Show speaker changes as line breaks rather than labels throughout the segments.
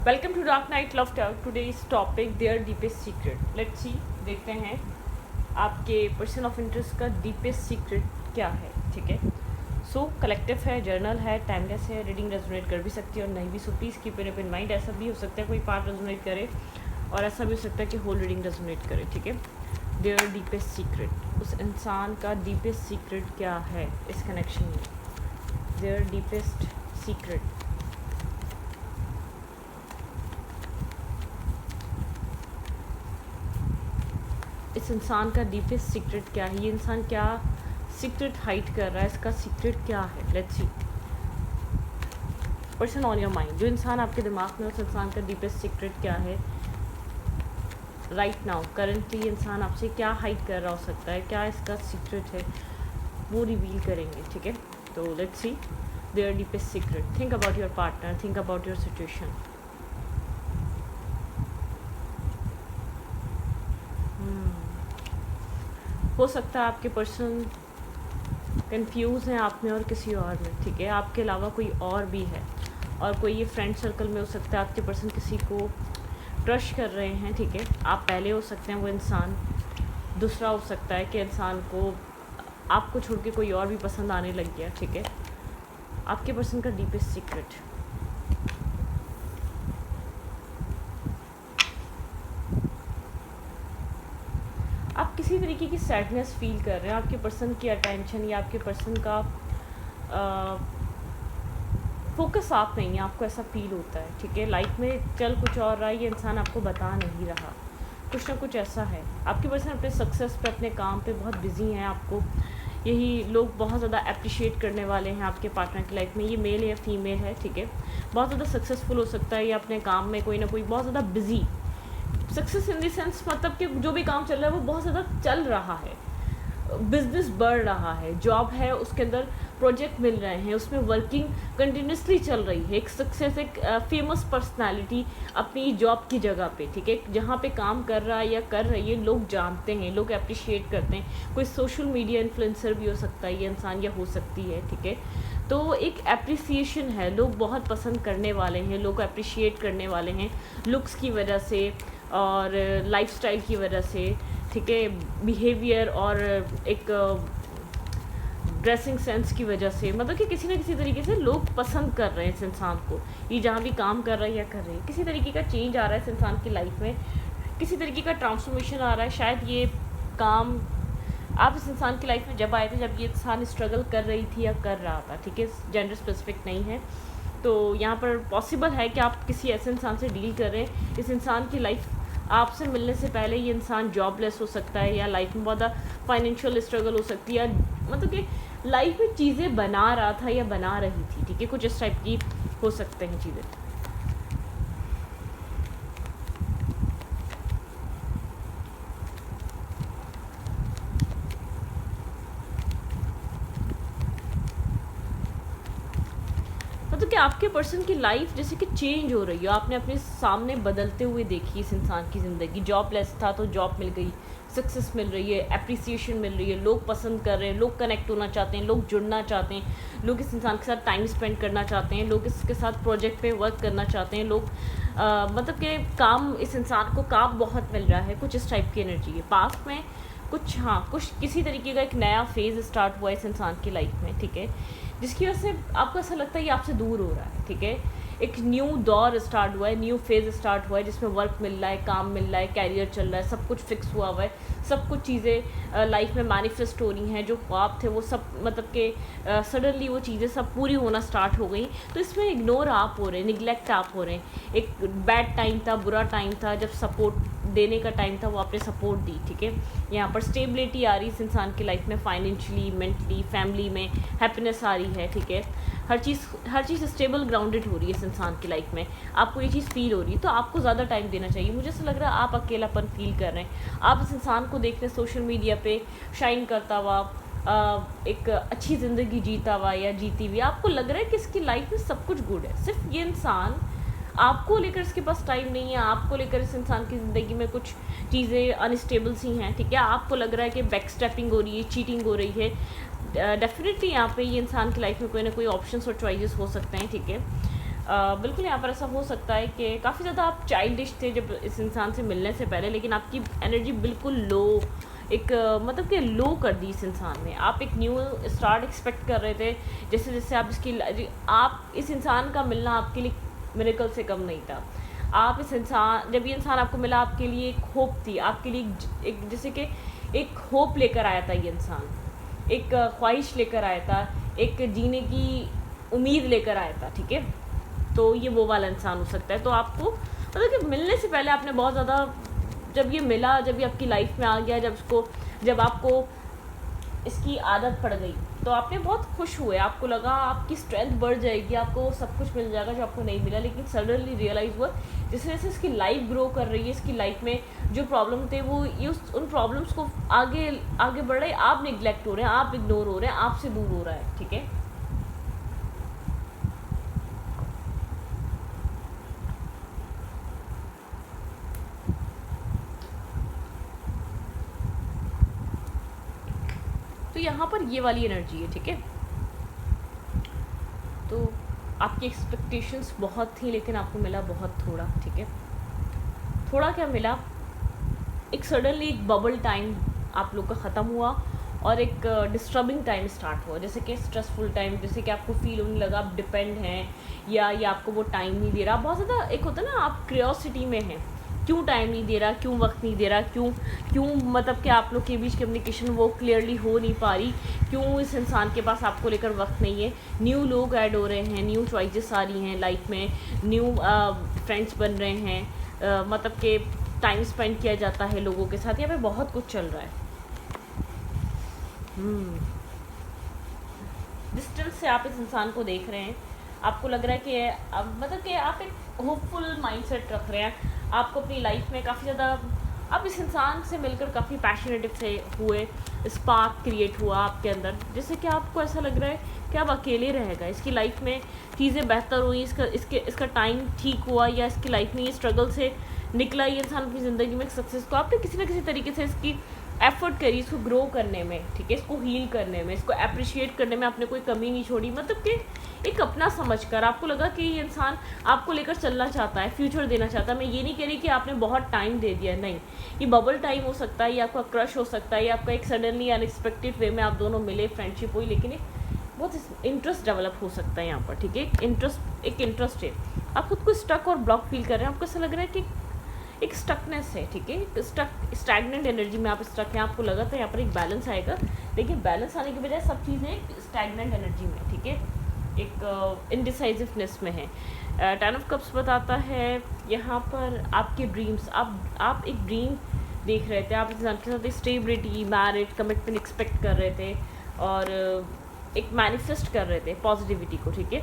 Welcome to dark night love talk. Today's topic their deepest secret. Let's see, देखते हैं आपके person of interest का deepest secret क्या है। ठीक है, सो कलेक्टिव है, जर्नल है, टाइमलेस है, रीडिंग रेजोनेट कर भी सकती है और नहीं भी। So please keep it in mind. ऐसा भी हो सकता है कोई पार्ट रेजोनेट करे और ऐसा भी हो सकता है कि होल रीडिंग रेजोनेट करे। ठीक है, देयर डीपेस्ट सीक्रेट, उस इंसान का डीपेस्ट सीक्रेट क्या है इस कनेक्शन में। देयर डीपेस्ट सीक्रेट, इस इंसान का डीपेस्ट सीक्रेट क्या है। ये इंसान क्या सीक्रेट हाइड कर रहा है, इसका सीक्रेट क्या है। Let's see, person on your mind, जो इंसान आपके दिमाग में, उस इंसान का डीपेस्ट सीक्रेट क्या है राइट नाउ। करंटली इंसान आपसे क्या हाइड कर रहा हो सकता है, क्या इसका सीक्रेट है, वो रिवील करेंगे। ठीक है, तो let's see their deepest secret. Think about your partner, think about your situation. हो सकता है आपके पर्सन कंफ्यूज हैं आप में और किसी और में। ठीक है, आपके अलावा कोई और भी है और कोई ये फ्रेंड सर्कल में हो सकता है। आपके पर्सन किसी को ट्रस्ट कर रहे हैं। ठीक है, आप पहले हो सकते हैं, वो इंसान दूसरा हो सकता है कि इंसान को आपको छोड़ के कोई और भी पसंद आने लग गया। ठीक है, आपके पर्सन का डीपेस्ट सीक्रेट, आप किसी तरीके की सैडनेस फील कर रहे हैं। आपके पर्सन की अटेंशन या आपके पर्सन का फोकस आप नहीं है, आपको ऐसा फील होता है। ठीक है, लाइफ में चल कुछ और रहा है, ये इंसान आपको बता नहीं रहा, कुछ ना कुछ ऐसा है। आपके पर्सन अपने सक्सेस पे, अपने काम पे बहुत बिजी हैं। आपको यही लोग बहुत ज़्यादा अप्रिशिएट करने वाले हैं आपके पार्टनर की लाइफ में। ये मेल या फीमेल है। ठीक है, बहुत ज़्यादा सक्सेसफुल हो सकता है, या अपने काम में कोई ना कोई बहुत ज़्यादा busy, success in the sense मतलब कि जो भी काम चल रहा है वो बहुत ज़्यादा चल रहा है, बिजनेस बढ़ रहा है, जॉब है उसके अंदर प्रोजेक्ट मिल रहे हैं, उसमें वर्किंग कंटिन्यूसली चल रही है। एक सक्सेस, एक फेमस पर्सनालिटी अपनी जॉब की जगह पे, ठीक है, जहाँ पे काम कर रहा है या कर रही है, लोग जानते हैं, लोग अप्रिशिएट करते हैं। कोई सोशल मीडिया इन्फ्लुएंसर भी हो सकता है ये इंसान, या हो सकती है। ठीक है, तो एक एप्रिसिएशन है, लोग बहुत पसंद करने वाले हैं, लोग अप्रिशिएट करने वाले हैं लुक्स की वजह से और लाइफस्टाइल की वजह से। ठीक है, बिहेवियर और एक ड्रेसिंग सेंस की वजह से, मतलब कि किसी न किसी तरीके से लोग पसंद कर रहे हैं इस इंसान को। ये जहाँ भी काम कर रहा है या कर रही है, किसी तरीके का चेंज आ रहा है इस इंसान की लाइफ में, किसी तरीके का ट्रांसफॉर्मेशन आ रहा है। शायद ये काम आप इस इंसान की लाइफ में जब आए थे, जब ये इंसान स्ट्रगल कर रही थी या कर रहा था। ठीक है, जेंडर स्पेसिफिक नहीं है। तो यहाँ पर पॉसिबल है कि आप किसी ऐसे इंसान से डील कर रहे हैं। इस इंसान की लाइफ आपसे मिलने से पहले ये इंसान जॉबलेस हो सकता है, या लाइफ में बहुत ज़्यादा फाइनेंशियल स्ट्रगल हो सकती है, या मतलब कि लाइफ में चीज़ें बना रहा था या बना रही थी। ठीक है, कुछ इस टाइप की हो सकते हैं चीज़ें। मतलब कि आपके पर्सन की लाइफ जैसे कि चेंज हो रही है, आपने अपने सामने बदलते हुए देखी इस इंसान की ज़िंदगी। जॉबलेस था तो जॉब मिल गई, सक्सेस मिल रही है, अप्रिसिएशन मिल रही है, लोग पसंद कर रहे हैं, लोग कनेक्ट होना चाहते हैं, लोग जुड़ना चाहते हैं, लोग इस इंसान के साथ टाइम स्पेंड करना चाहते हैं, लोग इसके साथ प्रोजेक्ट पे वर्क करना चाहते हैं, लोग मतलब कि काम, इस इंसान को काम बहुत मिल रहा है। कुछ इस टाइप की एनर्जी है पास्ट में। कुछ, हाँ, कुछ किसी तरीके का एक नया फेज़ स्टार्ट हुआ है इस इंसान की लाइफ में। ठीक है, जिसकी वजह से आपको ऐसा लगता है ये आपसे दूर हो रहा है। ठीक है, एक न्यू दौर स्टार्ट हुआ है, न्यू फेज़ स्टार्ट हुआ है, जिसमें वर्क मिल रहा है, काम मिल रहा है, कैरियर चल रहा है, सब कुछ फिक्स हुआ हुआ है, सब कुछ चीज़ें लाइफ में मैनिफेस्ट हो रही हैं। जो ख्वाब थे वो सब, मतलब कि सडनली वो चीज़ें सब पूरी होना स्टार्ट हो गई। तो इसमें इग्नोर आप हो रहे हैं, निगलेक्ट आप हो रहे हैं। एक बैड टाइम था, बुरा टाइम था, जब सपोर्ट देने का टाइम था वो आपने सपोर्ट दी। ठीक है, यहाँ पर स्टेबिलिटी आ रही है इस इंसान की लाइफ में, फाइनेंशियली, मेंटली, फैमिली में हैप्पीनेस आ रही है। ठीक है, हर चीज़ स्टेबल, ग्राउंडेड हो रही है इस इंसान की लाइफ में। आपको ये चीज़ फील हो रही है, तो आपको ज़्यादा टाइम देना चाहिए। मुझे ऐसा लग रहा है आप अकेलापन फील कर रहे हैं। आप इस इंसान को देख रहे हैं सोशल मीडिया पे शाइन करता हुआ, एक अच्छी ज़िंदगी जीता हुआ या जीती हुई। आपको लग रहा है कि इसकी लाइफ में सब कुछ गुड है, सिर्फ ये इंसान आपको लेकर इसके पास टाइम नहीं है। आपको लेकर इस इंसान की ज़िंदगी में कुछ चीज़ें अनस्टेबल सी हैं। ठीक है, आपको लग रहा है कि बैक स्टेपिंग हो रही है, चीटिंग हो रही है। डेफिनेटली यहाँ पे ये इंसान की लाइफ में कोई ना कोई ऑप्शंस और चॉइसेस हो सकते हैं। ठीक है, बिल्कुल यहाँ पर ऐसा हो सकता है कि काफ़ी ज़्यादा आप चाइल्डिश थे जब इस इंसान से मिलने से पहले, लेकिन आपकी एनर्जी बिल्कुल लो, एक मतलब कि लो कर दी इस इंसान ने। आप एक न्यू स्टार्ट एक्सपेक्ट कर रहे थे, जैसे जैसे आप आप इस इंसान का मिलना आपके लिए मिरेकल से कम नहीं था। आप इस इंसान, जब ये इंसान आपको मिला, आपके लिए एक होप थी, आपके लिए एक जैसे कि एक होप लेकर आया था ये इंसान, एक ख्वाहिश लेकर आया था, एक जीने की उम्मीद लेकर आया था, ठीक है। तो ये वो वाला इंसान हो सकता है। तो आपको मतलब कि मिलने से पहले आपने बहुत ज़्यादा, जब ये मिला, जब ये आपकी लाइफ में आ गया, जब आपको इसकी आदत पड़ गई, तो आपने बहुत खुश हुए, आपको लगा आपकी स्ट्रेंथ बढ़ जाएगी, आपको सब कुछ मिल जाएगा जो आपको नहीं मिला। लेकिन सडनली रियलाइज़ हुआ जैसे जैसे इसकी लाइफ ग्रो कर रही है, इसकी लाइफ में जो प्रॉब्लम थे वो ये उन प्रॉब्लम्स को आगे आगे बढ़ रहे, आप निगलेक्ट हो रहे हैं, आप इग्नोर हो रहे हैं, आपसे दूर हो रहा है, ठीक है। तो यहाँ पर ये वाली एनर्जी है, ठीक है। तो आपकी एक्सपेक्टेशंस बहुत थी, लेकिन आपको मिला बहुत थोड़ा, ठीक है। थोड़ा क्या मिला, एक सडनली एक बबल टाइम आप लोग का ख़त्म हुआ और एक डिस्टर्बिंग टाइम स्टार्ट हुआ, जैसे कि स्ट्रेसफुल टाइम, जैसे कि आपको फील होने लगा आप डिपेंड हैं, या आपको वो टाइम नहीं दे रहा बहुत ज़्यादा। एक होता है ना, आप क्यूरियोसिटी में हैं, क्यों टाइम नहीं दे रहा, क्यों वक्त नहीं दे रहा, क्यों मतलब कि आप लोग के बीच कम्युनिकेशन वो क्लियरली हो नहीं पा रही, क्यों इस इंसान के पास आपको लेकर वक्त नहीं है। न्यू लोग ऐड हो रहे हैं, न्यू चॉइसेस आ रही हैं लाइफ में, न्यू फ्रेंड्स बन रहे हैं, मतलब कि टाइम स्पेंड किया जाता है लोगों के साथ, यहाँ पे बहुत कुछ चल रहा है। डिस्टेंस से आप इस इंसान को देख रहे हैं, आपको लग रहा है कि अब मतलब कि आप एक होपफुल माइंडसेट रख रहे हैं, आपको अपनी लाइफ में काफ़ी ज़्यादा, आप इस इंसान से मिलकर काफ़ी पैशनेटिव से हुए, स्पार्क क्रिएट हुआ आपके अंदर, जैसे कि आपको ऐसा लग रहा है कि अब अकेले रहेगा, इसकी लाइफ में चीज़ें बेहतर हुई, इसका टाइम ठीक हुआ, या इसकी लाइफ में ये स्ट्रगल से निकला ये इंसान अपनी ज़िंदगी में सक्सेस को, आपने किसी ना किसी तरीके से इसकी एफर्ट करी, इसको ग्रो करने में, ठीक है, इसको हील करने में, इसको अप्रिशिएट करने में आपने कोई कमी नहीं छोड़ी। मतलब कि एक अपना समझकर आपको लगा कि ये इंसान आपको लेकर चलना चाहता है, फ्यूचर देना चाहता है। मैं ये नहीं कह रही कि आपने बहुत टाइम दे दिया, नहीं, ये बबल टाइम हो सकता है, ये आपका क्रश हो सकता है, ये आपका एक सडनली अनएक्सपेक्टेड वे में आप दोनों मिले, फ्रेंडशिप हुई, लेकिन एक बहुत इंटरेस्ट डेवलप हो सकता है यहाँ पर, ठीक है। एक इंटरेस्ट है, आप खुद को स्टक और ब्लॉक फील कर रहे हैं, आपको ऐसा लग रहा है कि एक स्टकनेस है, ठीक है, स्टैग्नेंट एनर्जी में आप स्टक हैं, आपको लगा था यहाँ पर एक बैलेंस आएगा, लेकिन बैलेंस आने के बजाय सब चीज़ें स्टैग्नेंट एनर्जी में, ठीक है, एक इनडिसाइसिवनेस में है। 10 ऑफ कप्स बताता है यहाँ पर आपके ड्रीम्स, आप एक ड्रीम देख रहे थे, आप इंसान के साथ स्टेबिलिटी, मैरिज, कमिटमेंट एक्सपेक्ट कर रहे थे, और एक मैनिफेस्ट कर रहे थे पॉजिटिविटी को, ठीक है,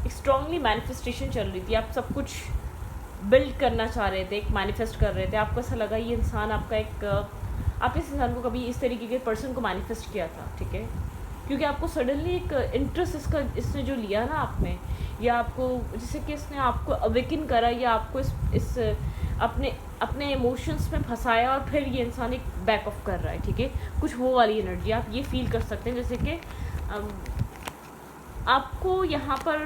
एक स्ट्रांगली मैनिफेस्टेशन चल रही थी, आप सब कुछ बिल्ड करना चाह रहे थे, एक मैनिफेस्ट कर रहे थे। आपको ऐसा लगा ये इंसान आपका एक, आप इस इंसान को कभी इस तरीके के पर्सन को मैनिफेस्ट किया था, ठीक है, क्योंकि आपको सडनली एक इंटरेस्ट इसने जो लिया ना आप में, या आपको जैसे कि इसने आपको अवेकन करा, या आपको इस अपने इमोशंस में फंसाया, और फिर ये इंसान एक बैक ऑफ कर रहा है, ठीक है, कुछ वो वाली एनर्जी आप ये फील कर सकते हैं, जैसे कि आपको यहाँ पर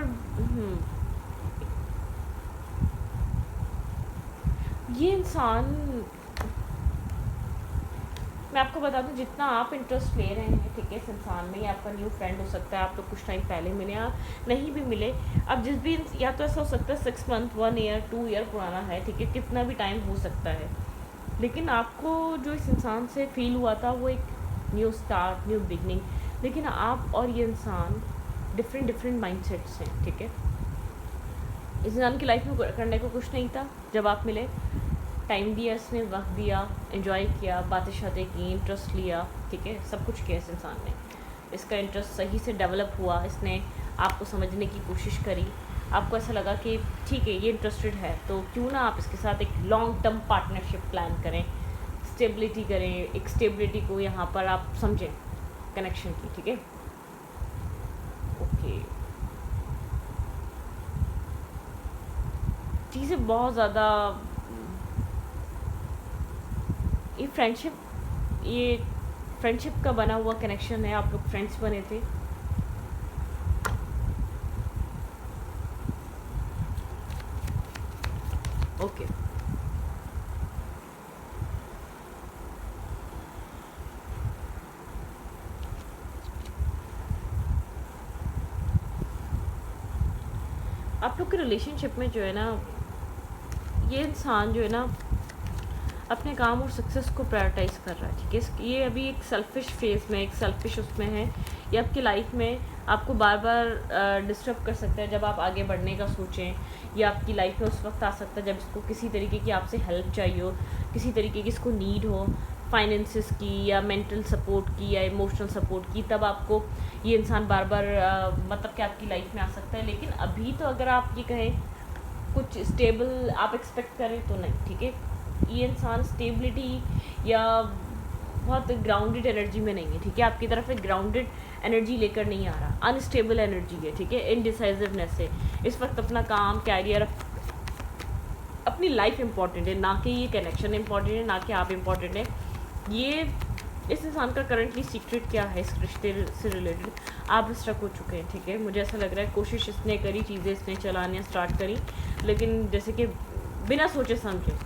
ये इंसान, मैं आपको बता दूं, जितना आप इंटरेस्ट ले रहे हैं, ठीक है, इस इंसान में, ये आपका न्यू फ्रेंड हो सकता है, आप लोग कुछ टाइम पहले मिले या नहीं भी मिले, अब जिस भी, या तो ऐसा हो सकता है 6 मंथ, 1 ईयर, 2 ईयर पुराना है, ठीक है, कितना भी टाइम हो सकता है, लेकिन आपको जो इस इंसान से फील हुआ था वो एक न्यू स्टार्ट, न्यू बिगनिंग, लेकिन आप और ये इंसान डिफरेंट माइंडसेट्स हैं, ठीक है। इस इंसान की लाइफ में करने को कुछ नहीं था, जब आप मिले, टाइम दिया इसने, वक्त दिया, एंजॉय किया, बातें शातें की, इंटरेस्ट लिया, ठीक है, सब कुछ किया इस इंसान ने, इसका इंटरेस्ट सही से डेवलप हुआ, इसने आपको समझने की कोशिश करी, आपको ऐसा लगा कि ठीक है ये इंटरेस्टेड है, तो क्यों ना आप इसके साथ एक लॉन्ग टर्म पार्टनरशिप प्लान करें, स्टेबिलिटी करें, एक स्टेबिलिटी को यहाँ पर आप समझें कनेक्शन की, ठीक है। ओके, चीज़ें बहुत ज़्यादा, ये फ्रेंडशिप का बना हुआ कनेक्शन है, आप लोग फ्रेंड्स बने थे, ओके। आप लोग के रिलेशनशिप में जो है ना, ये इंसान जो है ना अपने काम और सक्सेस को प्रायोरिटाइज़ कर रहा है, ठीक है। ये अभी एक सेल्फिश फेज़ में, एक सेल्फिश उसमें है। ये आपकी लाइफ में आपको बार बार डिस्टर्ब कर सकता है जब आप आगे बढ़ने का सोचें, या आपकी लाइफ में उस वक्त आ सकता है जब इसको किसी तरीके की आपसे हेल्प चाहिए हो, किसी तरीके की इसको नीड हो, फाइनेंसिस की या मेंटल सपोर्ट की या इमोशनल सपोर्ट की, तब आपको ये इंसान बार बार मतलब कि आपकी लाइफ में आ सकता है। लेकिन अभी तो अगर आप ये कहें कुछ स्टेबल आप एक्सपेक्ट करें तो नहीं, ठीक है। ये इंसान स्टेबिलिटी या बहुत ग्राउंडेड एनर्जी में नहीं है, ठीक है। आपकी तरफ एक ग्राउंडेड एनर्जी लेकर नहीं आ रहा, अनस्टेबल एनर्जी है, ठीक है। इनडिसाइसिवनेस है। इस वक्त अपना काम, कैरियर, अपनी लाइफ इंपॉर्टेंट है, ना कि ये कनेक्शन इंपॉर्टेंट है, ना कि आप इंपॉर्टेंट है। ये इस इंसान का करंटली सीक्रेट क्या है इस रिश्ते से रिलेटेड, आप स्टक हो चुके हैं, ठीक है। मुझे ऐसा लग रहा है कोशिश इसने करी, चीज़ें इसने चलाने स्टार्ट करी, लेकिन जैसे कि बिना सोचे समझे।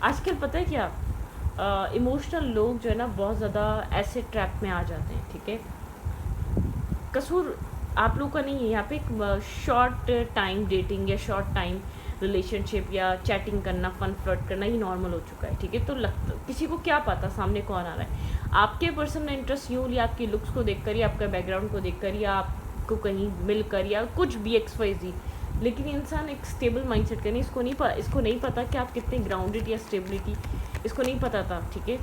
आजकल पता है क्या, इमोशनल लोग जो है ना बहुत ज़्यादा ऐसे ट्रैप में आ जाते हैं, ठीक है। कसूर आप लोग का नहीं है यहाँ पे। एक शॉर्ट टाइम डेटिंग या शॉर्ट टाइम रिलेशनशिप या चैटिंग करना, फन फ्लर्ट करना ही नॉर्मल हो चुका है, ठीक है। तो किसी को क्या पता सामने कौन आ रहा है। आपके पर्सनल इंटरेस्ट यूँ या आपकी लुक्स को देखकर या आपका बैकग्राउंड को देखकर या आपको कहीं मिलकर या कुछ भी XYZ, लेकिन इंसान एक स्टेबल माइंडसेट का नहीं, इसको नहीं पता कि आप कितने ग्राउंडेड या स्टेबिलिटी, इसको नहीं पता था, ठीक है।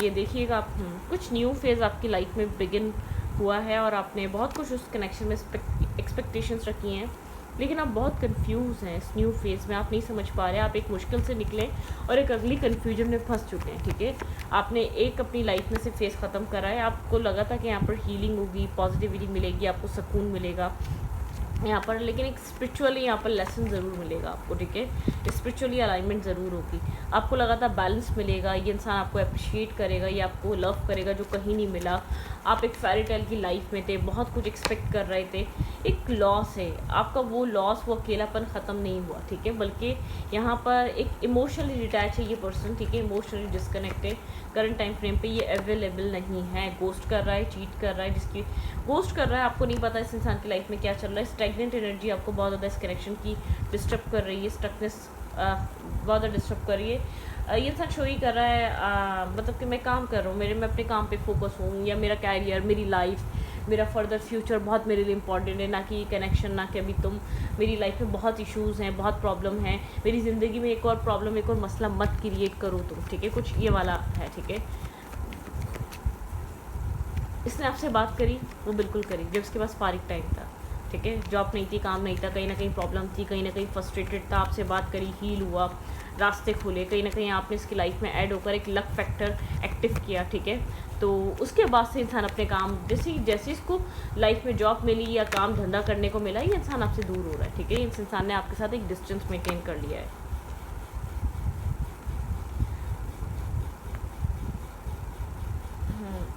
ये देखिएगा आप, कुछ न्यू फेज़ आपकी लाइफ में बिगिन हुआ है और आपने बहुत कुछ उस कनेक्शन में एक्सपेक्टेशंस रखी हैं, लेकिन आप बहुत कंफ्यूज हैं इस न्यू फेज़ में। आप नहीं समझ पा रहे, आप एक मुश्किल से निकले और एक अगली कन्फ्यूजन में फंस चुके हैं, ठीक है। आपने एक अपनी लाइफ में से फेज़ ख़त्म करा है, आपको लगा था कि यहाँ पर हीलिंग होगी, पॉजिटिविटी मिलेगी, आपको सुकून मिलेगा यहाँ पर, लेकिन एक स्पिरिचुअली यहाँ पर लेसन ज़रूर मिलेगा आपको, ठीक है। स्पिरिचुअली अलाइनमेंट ज़रूर होगी। आपको लगा था बैलेंस मिलेगा, ये इंसान आपको अप्रिशिएट करेगा, ये आपको लव करेगा, जो कहीं नहीं मिला। आप एक फेरी टेल की लाइफ में थे, बहुत कुछ एक्सपेक्ट कर रहे थे, एक लॉस है आपका। वो लॉस, वो अकेलापन ख़त्म नहीं हुआ, ठीक है, बल्कि यहाँ पर एक इमोशनली डिटैच है ये पर्सन, ठीक है। इमोशनली डिस्कनेक्ट है, करंट टाइम फ्रेम पे ये अवेलेबल नहीं है, गोस्ट कर रहा है, चीट कर रहा है। जिसकी गोस्ट कर रहा है, आपको नहीं पता इस इंसान की लाइफ में क्या चल रहा है। स्टैग्नेंट एनर्जी आपको बहुत ज़्यादा इस कनेक्शन की डिस्टर्ब कर रही है, स्टकनेस बहुत ज़्यादा डिस्टर्ब कर रही है। ये इंसान शो ही कर रहा है, मतलब कि मैं काम कर रहा हूँ, मैं अपने काम पे फोकस हूँ, या मेरा कैरियर, मेरी लाइफ, मेरा फर्दर फ्यूचर बहुत मेरे लिए इंपॉर्टेंट है, ना कि कनेक्शन, ना कि अभी तुम। मेरी लाइफ में बहुत इश्यूज़ हैं, बहुत प्रॉब्लम है, मेरी ज़िंदगी में एक और प्रॉब्लम, एक और मसला मत क्रिएट करो तुम, ठीक है। कुछ ये वाला है, ठीक है। इसने आपसे बात करी, वो बिल्कुल करी जब उसके पास फारिग टाइम था, ठीक है। जॉब नहीं थी, काम नहीं था, कहीं ना कहीं प्रॉब्लम थी, कहीं ना कहीं फ्रस्ट्रेटेड था, आपसे बात करी, हील हुआ, रास्ते खुले, कहीं ना कहीं आपने इसकी लाइफ में ऐड होकर एक लक फैक्टर एक्टिव किया, ठीक है। तो उसके बाद से इंसान अपने काम, जैसे इसको लाइफ में जॉब मिली या काम धंधा करने को मिला, ये इंसान आपसे दूर हो रहा है, ठीक है। इस इंसान ने आपके साथ एक डिस्टेंस मेंटेन कर लिया है।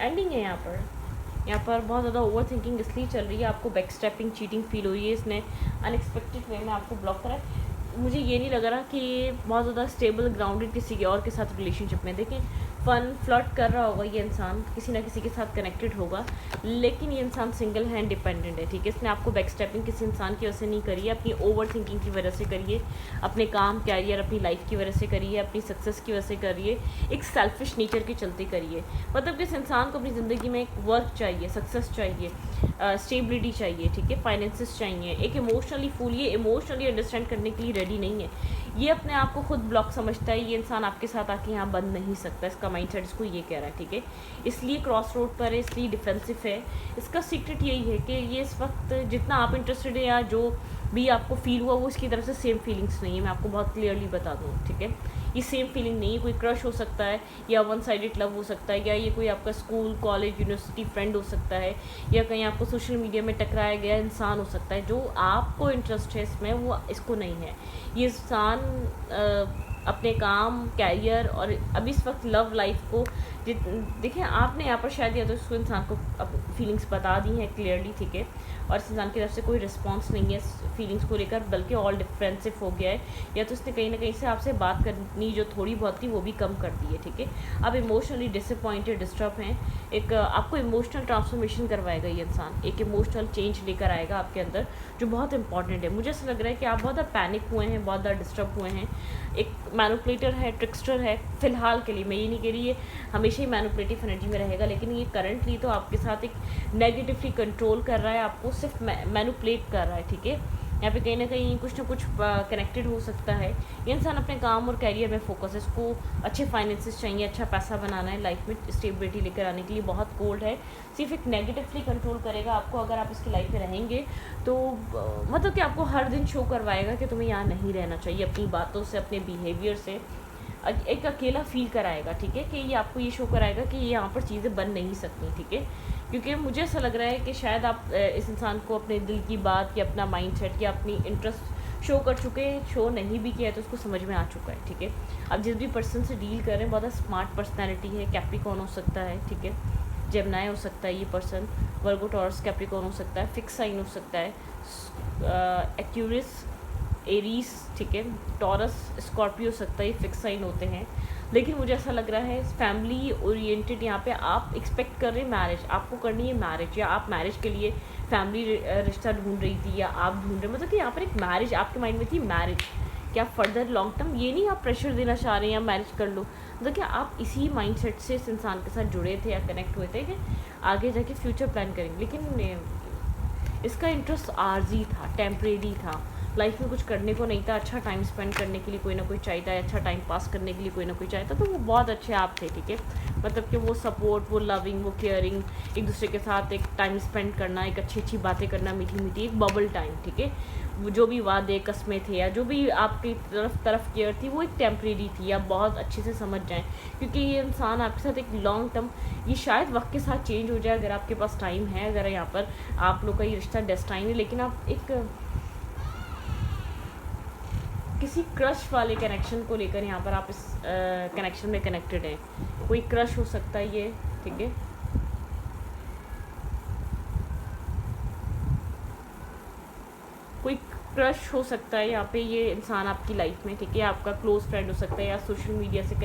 एंडिंग है यहाँ पर बहुत ज़्यादा ओवर थिंकिंग इसलिए चल रही है, आपको बैक स्टेपिंग, चीटिंग फील हो रही है, इसने अनएक्सपेक्टेड वे में आपको ब्लॉक करा है। मुझे ये नहीं लग रहा कि ये बहुत ज़्यादा स्टेबल, ग्राउंडेड किसी और के साथ रिलेशनशिप में। देखें, फ़न फ्लर्ट कर रहा होगा ये इंसान, किसी ना किसी के साथ कनेक्टेड होगा, लेकिन ये इंसान सिंगल है, इंडिपेंडेंट है, ठीक है। इसने आपको बैक स्टेपिंग किसी इंसान की वजह से नहीं करी है, अपनी ओवर थिंकिंग की वजह से करिए, अपने काम, कैरियर, अपनी लाइफ की वजह से करिए, अपनी सक्सेस की वजह से करिए, एक सेल्फिश नेचर के चलते करिए। मतलब कि इस इंसान को अपनी ज़िंदगी में एक वर्क चाहिए, सक्सेस चाहिए, स्टेबिलिटी चाहिए, ठीक है, फाइनेंसिस चाहिए, एक इमोशनली फूल, ये इमोशनली अंडरस्टैंड करने के लिए रेडी नहीं है। ये अपने आप को खुद ब्लॉक समझता है, ये इंसान आपके साथ आके यहाँ बंद नहीं सकता, इसका माइंडसेट इसको ये कह रहा है, ठीक है। इसलिए क्रॉस रोड पर है, इसलिए डिफेंसिव है। इसका सीक्रेट यही है कि ये इस वक्त जितना आप इंटरेस्टेड है या जो भी आपको फील हुआ, वो इसकी तरफ से सेम फीलिंग्स नहीं है। मैं आपको बहुत क्लियरली बता दूँ, ठीक है। ये सेम फीलिंग नहीं है। कोई क्रश हो सकता है, या वन साइडेड लव हो सकता है, या ये कोई आपका स्कूल, कॉलेज, यूनिवर्सिटी फ्रेंड हो सकता है, या कहीं आपको सोशल मीडिया में टकराया गया इंसान हो सकता है। जो आपको इंटरेस्ट है इसमें, वो इसको नहीं है। ये इंसान अपने काम, कैरियर और अभी इस वक्त लव लाइफ को देखिए, आपने यहाँ पर शायद या तो उसको इंसान को अब फीलिंग्स बता दी हैं क्लियरली, ठीक है, और इस इंसान की तरफ से कोई रिस्पॉन्स नहीं है फीलिंग्स को लेकर, बल्कि ऑल डिफरेंसिव हो गया है, या तो उसने कहीं ना कहीं से आपसे बात करनी जो थोड़ी बहुत थी वो भी कम कर दी है, ठीक है। आप इमोशनली डिसअपॉइंटेड, डिस्टर्ब हैं, एक आपको इमोशनल ट्रांसफॉर्मेशन करवाएगा ये इंसान, एक इमोशनल चेंज लेकर आएगा आपके अंदर जो बहुत इंपॉर्टेंट है। मुझे ऐसा लग रहा है कि आप बहुत ज़्यादा पैनिक हुए हैं, बहुत ज़्यादा डिस्टर्ब हुए हैं, एक मैनिपुलेटर है, ट्रिक्स्टर है फ़िलहाल के लिए। मैं ये नहीं कह रही ये हमेशा ही मैनिपुलेटिव एनर्जी में रहेगा, लेकिन ये करंटली तो आपके साथ एक नेगेटिवली कंट्रोल कर रहा है, आपको सिर्फ मैनिपुलेट कर रहा है, ठीक है। यहाँ पे कहीं ना कहीं कुछ ना कुछ कनेक्टेड हो सकता है। ये इंसान अपने काम और कैरियर में फोकस है, इसको अच्छे फाइनेंसेस चाहिए, अच्छा पैसा बनाना है, लाइफ में स्टेबिलिटी लेकर आने के लिए बहुत कोल्ड है, सिर्फ एक नेगेटिवली कंट्रोल करेगा आपको। अगर आप इसकी लाइफ में रहेंगे तो मतलब कि आपको हर दिन शो करवाएगा कि तुम्हें यहाँ नहीं रहना चाहिए, अपनी बातों से, अपने बिहेवियर से एक अकेला फील कराएगा, ठीक है, कि ये आपको ये शो कराएगा कि ये यहाँ पर चीज़ें बन नहीं सकती, ठीक है। क्योंकि मुझे ऐसा लग रहा है कि शायद आप इस इंसान को अपने दिल की बात या अपना माइंडसेट या अपनी इंटरेस्ट शो कर चुके हैं, शो नहीं भी किया है तो उसको समझ में आ चुका है, ठीक है। अब जिस भी पर्सन से डील कर रहे हैं बहुत स्मार्ट पर्सनैलिटी है, कैप्रिकॉर्न हो सकता है, ठीक है, जेमिनी हो सकता है ये पर्सन, वर्गो, टॉरस, कैप्रिकॉर्न हो सकता है, फिक्स साइन हो सकता है, एक्यूरियस, एरीज, ठीक है, टॉरस, स्कॉर्पियो हो सकता है, ये फिक्स साइन होते हैं। लेकिन मुझे ऐसा लग रहा है फैमिली ओरिएंटेड, यहाँ पे आप एक्सपेक्ट कर रहे हैं मैरिज, आपको करनी है मैरिज, या आप मैरिज के लिए फैमिली रिश्ता ढूंढ रही थी या आप ढूंढ रहे, मतलब कि यहाँ पर एक मैरिज आपके माइंड में थी, मैरिज क्या फर्दर लॉन्ग टर्म, ये नहीं आप प्रेशर देना चाह रहे हैं या मैरिज कर लो, मतलब कि आप इसी माइंडसेट से इस इंसान के साथ जुड़े थे या कनेक्ट हुए थे कि आगे जाके फ्यूचर प्लान करेंगे। लेकिन इसका इंटरेस्ट आर्जी था, टेम्परेरी था, लाइफ में कुछ करने को नहीं था, अच्छा टाइम स्पेंड करने के लिए कोई ना कोई चाहिए, अच्छा टाइम पास करने के लिए कोई ना कोई चाहिए, तो वो बहुत अच्छे आप थे, ठीक है, मतलब कि वो सपोर्ट, वो लविंग, वो केयरिंग, एक दूसरे के साथ एक टाइम स्पेंड करना, एक अच्छी अच्छी बातें करना, मीठी मीठी, एक बबल टाइम, ठीक है। वो जो भी वादे कस्में थे या जो भी आपकी तरफ केयर थी वो एक टेम्परेरी थी, आप बहुत अच्छे से समझ जाएं, क्योंकि ये इंसान आपके साथ एक लॉन्ग टर्म, ये शायद वक्त के साथ चेंज हो जाए अगर आपके पास टाइम है, अगर यहाँ पर आप लोग का ये रिश्ता डेस्टाइन है, लेकिन आप एक किसी क्रश वाले कनेक्शन को लेकर यहाँ पर आप इस कनेक्शन में कनेक्टेड हैं, कोई क्रश हो सकता है ये, ठीक है, कोई क्रश हो सकता है यहाँ पे ये इंसान आपकी लाइफ में, ठीक है, आपका क्लोज फ्रेंड हो सकता है, या सोशल मीडिया से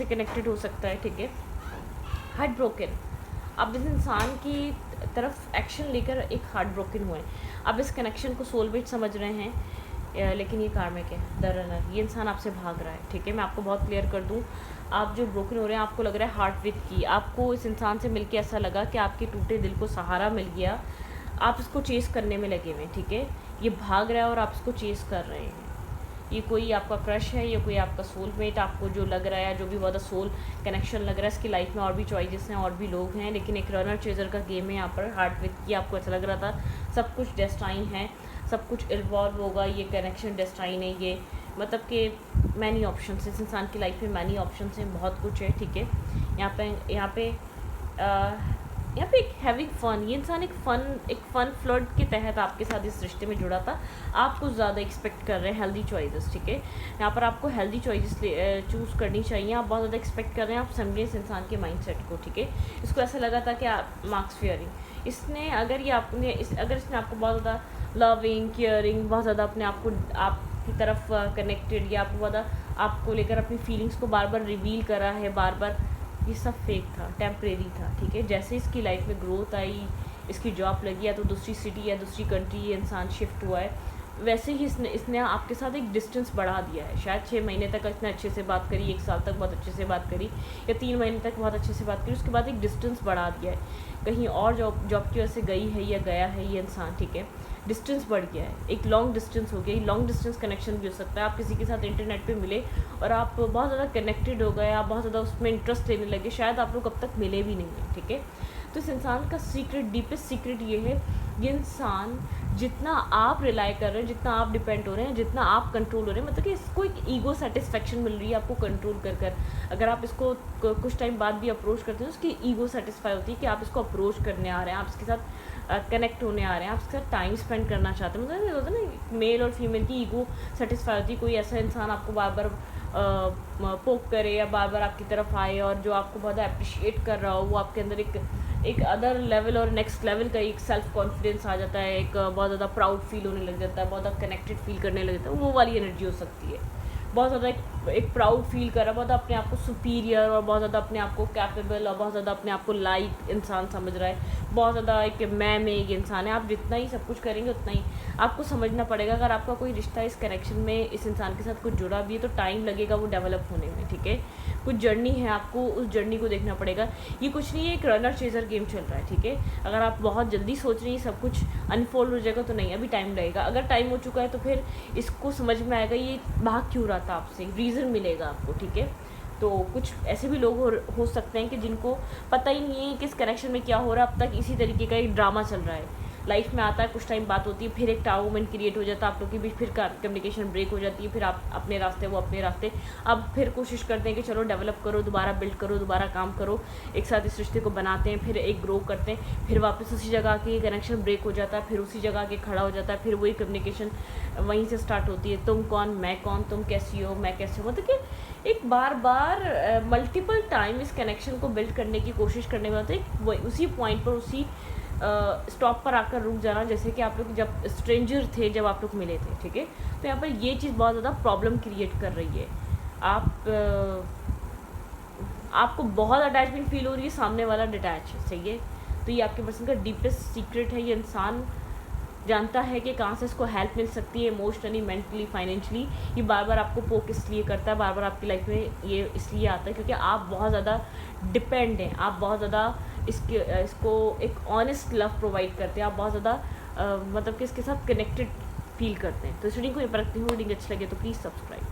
कनेक्टेड हो सकता है, ठीक है। हार्ट ब्रोकन, आप इस इंसान की तरफ एक्शन लेकर एक हार्ट ब्रोकन हुए हैं, आप इस कनेक्शन को सोलमेट समझ रहे हैं, लेकिन ये कार्मिक है, द रनर, ये इंसान आपसे भाग रहा है, ठीक है। मैं आपको बहुत क्लियर कर दूं, आप जो ब्रोकन हो रहे हैं, आपको लग रहा है हार्ट ब्रेक की, आपको इस इंसान से मिलके ऐसा लगा कि आपके टूटे दिल को सहारा मिल गया, आप इसको चेस करने में लगे हुए हैं, ठीक है, ये भाग रहा है और आप इसको चेस कर रहे हैं। ये कोई आपका क्रश है, ये कोई आपका सोलमेट, आपको जो लग रहा है, जो भी बहुत सोल कनेक्शन लग रहा है, इसकी लाइफ में और भी चॉइसेस हैं, और भी लोग हैं, लेकिन एक रनर चेजर का गेम है यहाँ पर, हार्ट ब्रेक की, आपको ऐसा लग रहा था सब कुछ डेस्टाइन है, सब कुछ इन्वॉल्व होगा, ये कनेक्शन डेस्टाइन है, ये मतलब कि मैनी ऑप्शन है इस इंसान की लाइफ में, मैनी ऑप्शन हैं, बहुत कुछ है, ठीक है। यहाँ पे एक हैविंग फन, ये इंसान एक फ़न फ्लर्ट के तहत आपके साथ इस रिश्ते में जुड़ा था, आप कुछ ज़्यादा एक्सपेक्ट कर रहे हैं हेल्दी चॉइसेस, ठीक है, यहाँ पर आपको हेल्दी चॉइसेस चूज़ करनी चाहिए, आप बहुत ज़्यादा एक्सपेक्ट कर रहे हैं, आप समझें इस इंसान के माइंडसेट को, ठीक है। इसको ऐसा लगा था कि आप मार्क्स फेयरिंग, इसने अगर इसने आपको बहुत ज़्यादा लविंग, केयरिंग, बहुत ज़्यादा अपने आप को आपकी तरफ कनेक्टेड, या आपको ज़्यादा आपको लेकर अपनी फीलिंग्स को बार बार रिवील करा है, बार बार, ये सब फेक था, टेम्परेरी था, ठीक है। जैसे इसकी लाइफ में ग्रोथ आई, इसकी जॉब लगी, या तो दूसरी सिटी या दूसरी कंट्री ये इंसान शिफ्ट हुआ है, वैसे ही इसने आपके साथ एक डिस्टेंस बढ़ा दिया है। शायद 6 महीने तक इसने अच्छे से बात करी, 1 साल तक बहुत अच्छे से बात करी, या 3 महीने तक बहुत अच्छे से बात करी, उसके बाद एक डिस्टेंस बढ़ा दिया है, कहीं और जॉब की वजह से गई है या गया है ये इंसान, ठीक है, डिस्टेंस बढ़ गया है, एक लॉन्ग डिस्टेंस हो गया, लॉन्ग डिस्टेंस कनेक्शन भी हो सकता है, आप किसी के साथ इंटरनेट पे मिले और आप बहुत ज़्यादा कनेक्टेड हो गए, आप बहुत ज़्यादा उसमें इंटरेस्ट लेने लगे, शायद आप लोग अब तक मिले भी नहीं हैं, ठीक है। तो इस इंसान का सीक्रेट, डीपेस्ट सीक्रेट ये है, ये इंसान जितना आप रिलाई कर रहे हैं, जितना आप डिपेंड हो रहे हैं, जितना आप कंट्रोल हो रहे हैं, मतलब कि इसको एक ईगो सेटिस्फेक्शन मिल रही है आपको कंट्रोल कर कर। अगर आप इसको कुछ टाइम बाद भी अप्रोच करते हैं, उसकी ईगो सेटिस्फाई होती है कि आप इसको अप्रोच करने आ रहे हैं, आप इसके साथ कनेक्ट होने आ रहे हैं, आप इसके साथ टाइम स्पेंड करना चाहते हैं। मतलब ये होता है ना, मेल और फीमेल की ईगो सेटिस्फाई होती है। कोई ऐसा इंसान आपको बार बार पोक करे या बार बार आपकी तरफ आए और जो आपको बहुत अप्रिशिएट कर रहा हो, वो आपके अंदर एक अदर लेवल और नेक्स्ट लेवल का एक सेल्फ कॉन्फिडेंस आ जाता है, एक बहुत ज़्यादा प्राउड फील होने लग जाता है, बहुत ज़्यादा कनेक्टेड फील करने लग जाता है, वो वाली एनर्जी हो सकती है। बहुत ज़्यादा एक प्राउड फील कर रहा है, बहुत अपने आप को सुपीरियर और बहुत ज़्यादा अपने आप को कैपेबल और बहुत ज़्यादा अपने आप को लाइक इंसान समझ रहा है, बहुत ज़्यादा एक मैं में एक इंसान है। आप जितना ही सब कुछ करेंगे उतना ही आपको समझना पड़ेगा। अगर आपका कोई रिश्ता इस कनेक्शन में इस इंसान के साथ कुछ जुड़ा भी है तो टाइम लगेगा वो डेवलप होने में, ठीक है। कुछ जर्नी है, आपको उस जर्नी को देखना पड़ेगा। ये कुछ नहीं है, एक रनर चेजर गेम चल रहा है, ठीक है। अगर आप बहुत जल्दी सोच रही हैं सब कुछ अनफोल्ड हो जाएगा तो नहीं, अभी टाइम लगेगा। अगर टाइम हो चुका है तो फिर इसको समझ में आएगा ये भाग क्यों रहा था आपसे, रीज़न मिलेगा आपको, ठीक है। तो कुछ ऐसे भी लोग हो सकते हैं कि जिनको पता ही नहीं है कि इस कनेक्शन में क्या हो रहा है, अब तक इसी तरीके का एक ड्रामा चल रहा है। लाइफ में आता है, कुछ टाइम बात होती है, फिर एक टावर मोमेंट क्रिएट हो जाता है आप लोग के बीच, फिर कम्युनिकेशन ब्रेक हो जाती है, फिर आप अपने रास्ते वो अपने रास्ते। अब फिर कोशिश करते हैं कि चलो डेवलप करो, दोबारा बिल्ड करो, दोबारा काम करो, एक साथ इस रिश्ते को बनाते हैं, फिर एक ग्रो करते हैं, फिर वापस उसी जगह के कनेक्शन ब्रेक हो जाता है, फिर उसी जगह के खड़ा हो जाता है, फिर वही कम्युनिकेशन वहीं से स्टार्ट होती है। तुम कौन, मैं कौन, तुम कैसी हो, मैं कैसे हो, मतलब कि एक बार बार मल्टीपल टाइम इस कनेक्शन को बिल्ड करने की कोशिश करने में होता है। उसी पॉइंट पर, उसी स्टॉप पर आकर रुक जाना, जैसे कि आप लोग जब स्ट्रेंजर थे, जब आप लोग मिले थे, ठीक है। तो यहाँ पर ये चीज़ बहुत ज़्यादा प्रॉब्लम क्रिएट कर रही है। आपको बहुत अटैचमेंट फील हो रही है, सामने वाला डिटैच है, सही है। तो ये आपके पर्सन का डीपेस्ट सीक्रेट है। ये इंसान जानता है कि कहाँ से इसको हेल्प मिल सकती है, इमोशनली, मेंटली, फाइनेंशियली। ये बार बार आपको पोक इसलिए करता है, बार बार आपकी लाइफ में ये इसलिए आता है क्योंकि आप बहुत ज़्यादा डिपेंड हैं, आप बहुत ज़्यादा इसको एक ऑनेस्ट लव प्रोवाइड करते हैं, आप बहुत ज़्यादा मतलब कि इसके साथ कनेक्टेड फील करते हैं। तो इस रीडिंग को ये परखती हूँ, रीडिंग अच्छी लगे तो प्लीज़ सब्सक्राइब।